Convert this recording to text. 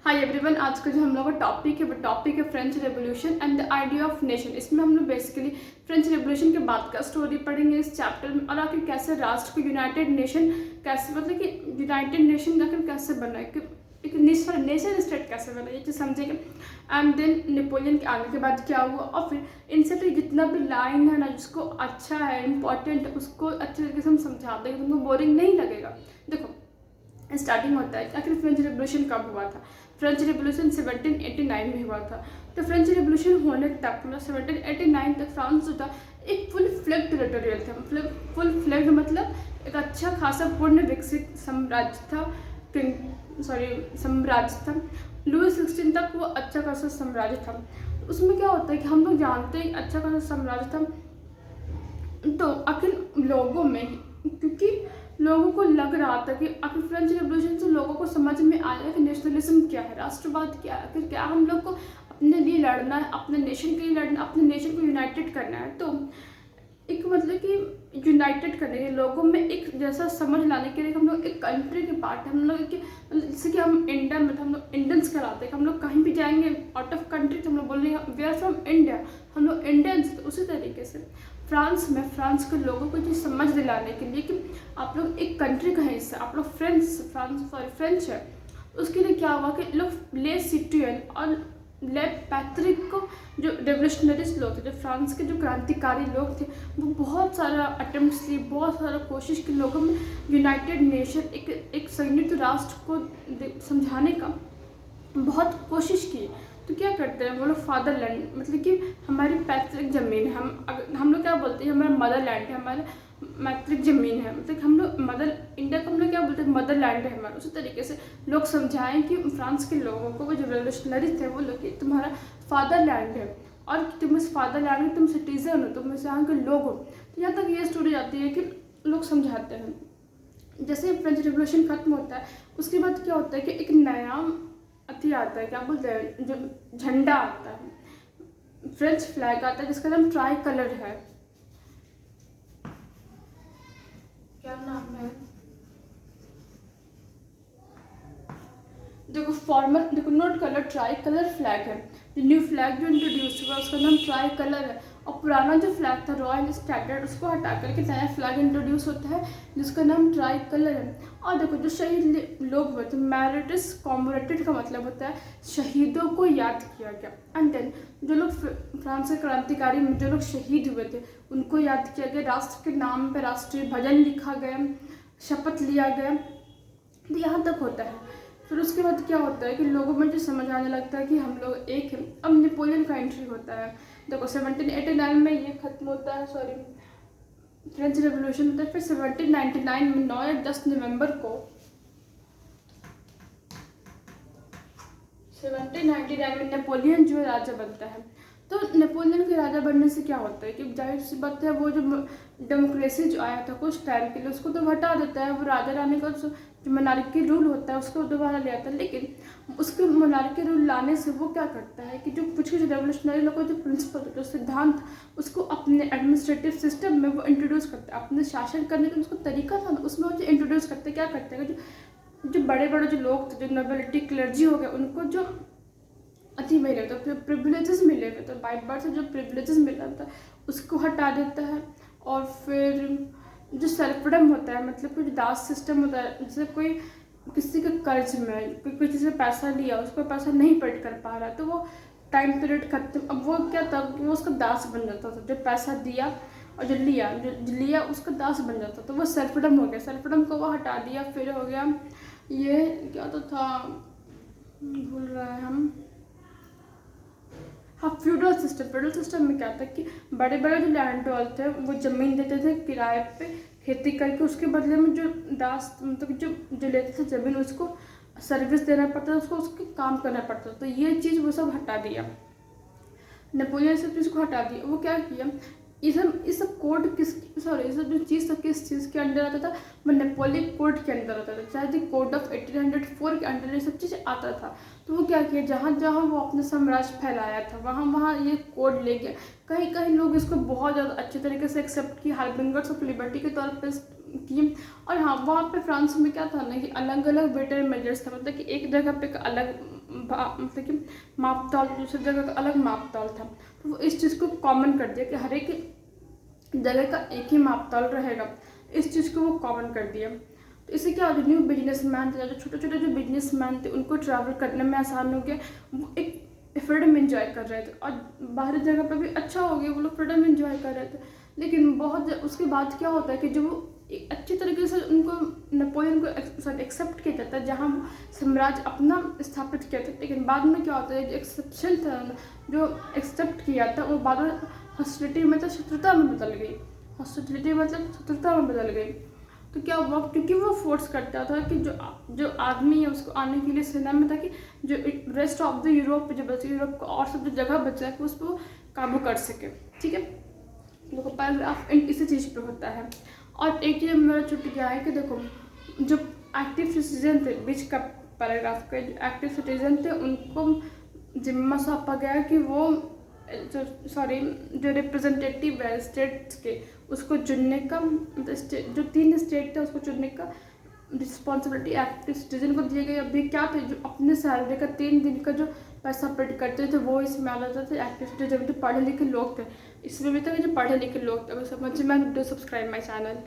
Hi everyone, आज का जो हम लोग का टॉपिक है वो टॉपिक है French revolution and the idea of nation. इसमें हम लोग बेसिकली फ्रेंच रेवोल्यूशन के बाद का स्टोरी पढ़ेंगे इस चैप्टर में, और आखिर कैसे राष्ट्र को यूनाइटेड नेशन कैसे, मतलब कि यूनाइटेड नेशन आखिर कैसे बना है, एक नेशन स्टेट कैसे बना, ये चीज़ समझेंगे। एंड देन नेपोलियन के आने के बाद क्या हुआ, और फिर इनसे तो जितना भी लाइन है ना जिसको अच्छा है इंपॉर्टेंट है उसको अच्छे तरीके से हम समझा देंगे, तुमको बोरिंग नहीं लगेगा। देखो स्टार्टिंग होता है आखिर फ्रेंच रेवोल्यूशन कब हुआ था। फ्रेंच रेवोल्यूशन 1789 में हुआ था। तो फ्रेंच रेवोल्यूशन होने तक मतलब 1789 तक फ्रांस जो था एक फुल फ्लैग टेरिटोरियल था। फुल फ्लैग मतलब एक अच्छा खासा पूर्ण विकसित साम्राज्य था। साम्राज्य था। लुई 16 तक वो अच्छा खासा साम्राज्य था। उसमें क्या होता है कि हम लोग जानते हैं अच्छा खासा साम्राज्य था। तो आखिर लोगों में, क्योंकि लोगों को लग रहा था कि आखिर फ्रेंच रेवोल्यूशन से लोगों को समझ में आया कि नेशनलिज्म क्या है, राष्ट्रवाद क्या है, आखिर क्या हम लोग को अपने लिए लड़ना है, अपने नेशन के लिए लड़ना, अपने नेशन को यूनाइटेड करना है। तो एक मतलब कि यूनाइटेड करने के लोगों में एक जैसा समझ लाने के लिए हम लोग एक कंट्री के पार्ट है। हम लोग जैसे कि हम इंडिया में हम लोग इंडियंस कहलाते हैं कि हम लोग कहीं भी जाएंगे आउट ऑफ कंट्री तो हम लोग बोलेंगे वी आर फ्रॉम इंडिया, हम लोग इंडियंस। तो उसी तरीके से फ्रांस में फ्रांस के लोगों को चीज़ समझ दिलाने के लिए कि आप लोग एक कंट्री का हिस्सा, आप लोग फ्रेंच है। उसके लिए क्या हुआ कि लोग ले सिटियन और ले पैट्रिक को, जो रेवोल्यूशनरीज लोग थे, जो फ्रांस के जो क्रांतिकारी लोग थे, वो बहुत सारा अटेम्प्ट्स किए, बहुत सारा कोशिश की लोगों में यूनाइटेड नेशन एक संयुक्त राष्ट्र को समझाने का बहुत कोशिश की। तो क्या करते हैं वो लोग फादरलैंड, मतलब कि हमारी पैतृक ज़मीन है, हम लोग क्या बोलते हैं हमारा मदरलैंड है, हमारा मैत्रिक ज़मीन है, मतलब हम लोग मदर इंडिया को हम लोग क्या बोलते हैं मदरलैंड है हमारा। उसी तरीके से लोग समझाएं कि फ्रांस के लोगों को, वो जो रेवोल्यूशनरी थे वो लोग कि तुम्हारा फादरलैंड है और तुम इस फादरलैंड में तुम सिटीजन हो, तुम इस यहाँ के लोग हो। तो यहाँ तक ये स्टोरी आती है कि लोग समझाते हैं। जैसे फ्रेंच रेवोल्यूशन खत्म होता है उसके बाद क्या होता है कि एक नया अति आता है, क्या बोलते हैं, जो झंडा आता है, फ्रेंच फ्लैग आता है जिसका नाम ट्राई कलर है। क्या नाम है, देखो फॉर्मल, देखो note colour try colour flag है। जो न्यू फ्लैग जो इंट्रोड्यूस हुआ उसका नाम ट्राई कलर है, और पुराना जो फ्लैग था रॉयल स्टैंडर्ड उसको हटा करके नया फ्लैग इंट्रोड्यूस होता है जिसका नाम ट्राई कलर है। और देखो जो शहीद लोग हुए थे, मैरिटस कॉम्मेमोरेटेड का मतलब होता है शहीदों को याद किया गया। एंड देन जो लोग फ्रांस के क्रांतिकारी में जो लोग शहीद हुए थे उनको याद किया गया, राष्ट्र के नाम पर राष्ट्रीय भजन लिखा गया, शपथ लिया गया। तो यहाँ तक होता है। फिर उसके बाद क्या होता है कि लोगों में जो समझ आने लगता है कि हम लोग एक हैं। अब नेपोलियन का एंट्री होता है। देखो 1789 में ये खत्म होता है, फ्रेंच रेवोल्यूशन होता है। फिर 1799 में 9 या 10 नवंबर को 1799 में नेपोलियन जो राजा बनता है। तो नेपोलियन के राजा बनने से क्या होता है कि जाहिर सी बात है वो जो डेमोक्रेसी जो आया था कुछ टाइम के लिए उसको तो हटा देता है, वो राजा रानी का जो मोनार्की रूल होता है उसको दोबारा ले आता है। लेकिन उसके मोनार्की रूल लाने से वो क्या करता है कि जो कुछ कुछ रेवोल्यूशनरी लोगों जो प्रिंसिपल जो सिद्धांत उसको अपने एडमिनिस्ट्रेटिव सिस्टम में वो इंट्रोड्यूस करता है, अपने शासन करने का उसको तरीका था ना उसमें वो जो इंट्रोड्यूस करते क्या करते हैं, जो बड़े बड़े जो लोग थे, जो नोबिलिटी क्लर्जी हो गए, उनको जो अति मिले तो प्रिविलेजेस मिले हुए, तो बाई बर्थ से जो प्रिविलेजेस मिला था उसको हटा देता है। और फिर जो सर्फडम होता है, मतलब कि जो दास सिस्टम होता है, जैसे कोई किसी के कर्ज में कोई किसी से पैसा लिया उसको पैसा नहीं पेड कर पा रहा तो वो टाइम पीरियड खत्म। अब वो क्या था कि वो उसका दास बन जाता था, जो पैसा दिया और जो लिया उसका दास बन जाता, तो वो सर्फडम हो गया। सर्फडम को वो हटा दिया। फिर हो गया ये क्या तो था, भूल रहे हैं हम, हाँ फ्यूडल सिस्टम में क्या था कि बड़े बड़े जो लैंड होल्डर थे वो ज़मीन देते थे किराए पे खेती करके, उसके बदले में जो दास मतलब जो लेते थे ज़मीन उसको सर्विस देना पड़ता था, उसको उसके काम करना पड़ता था। तो ये चीज़ वो सब हटा दिया, नेपोलियन सब चीज़ को हटा दिया। वो क्या किया, ये सब कोड ये सब जो चीज़ था किस चीज़ के अंडर आता था, वो नेपोलियन कोड के अंदर आता था, चाहे कोड ऑफ 1804 के अंडर ये सब चीज़ आता था। तो वो क्या किया, जहाँ जहाँ वो अपना साम्राज्य फैलाया था वहाँ वहाँ ये कोड ले गया। कहीं कहीं लोग इसको बहुत ज़्यादा अच्छे तरीके से एक्सेप्ट किए, हार्बिंगर्स ऑफ लिबर्टी के तौर पर किए। और हाँ वहाँ पे फ्रांस में क्या था ना कि अलग अलग वेटर मेजर्स था, मतलब कि एक जगह पे अलग मतलब कि मापतौल, दूसरी जगह का अलग मापतौल था। तो वो इस चीज़ को कॉमन कर दिया कि हर एक जगह का एक ही मापतौल रहेगा, इस चीज़ को वो कॉमन कर दिया। तो इससे क्या होता है, न्यू बिजनेसमैन थे, जो छोटे छोटे जो बिजनेसमैन थे, उनको ट्रैवल करने में आसान हो गया। वो एक फ्रीडम इंजॉय कर रहे थे और बाहरी जगह पर भी अच्छा हो गया, वो लोग फ्रीडम इंजॉय कर रहे थे। लेकिन बहुत उसके बाद क्या होता है कि जो वो एक अच्छी तरीके से उनको नेपोलियन को एक्सेप्ट किया जाता है, जहाँ वो साम्राज्य अपना स्थापित किया था। लेकिन बाद में क्या होता है, जो एक्सेप्शन था, जो एक्सेप्ट किया था, वो बाद में हॉस्टिलिटी मतलब शत्रुता में बदल गई। हॉस्टिलिटी मतलब शत्रुता में बदल गई। तो क्या हुआ, क्योंकि वो फोर्स करता था कि जो आदमी है उसको आने के लिए सेना में, ताकि जो रेस्ट ऑफ द यूरोप जो बचे, यूरोप का और सब जो जगह बचा है, उस पर काबू कर सके। ठीक है, देखो पैराग्राफ इसी चीज़ पे होता है। और एक चीज़ मेरा छुट गया है कि देखो, जो एक्टिव सिटीजन थे, बीच का पैराग्राफ के जो एक्टिव सिटीजन थे, उनको जिम्मा सौंपा गया कि वो जो रिप्रेजेंटेटिव है स्टेट्स के, उसको चुनने का, जो 3 स्टेट थे उसको चुनने का रिस्पॉन्सिबिलिटी एक्टिव सिटीजन को दिए गए। अभी क्या थे, जो अपने सैलरी का 3 दिन का जो पैसा पेड करते थे, वो इसमें आ जाता था। एक्टिव सिटीजन जो पढ़े लिखे लोग थे, इसमें भी था जो पढ़े लिखे लोग थे। अगर समझ में आए तो सब्सक्राइब माई चैनल।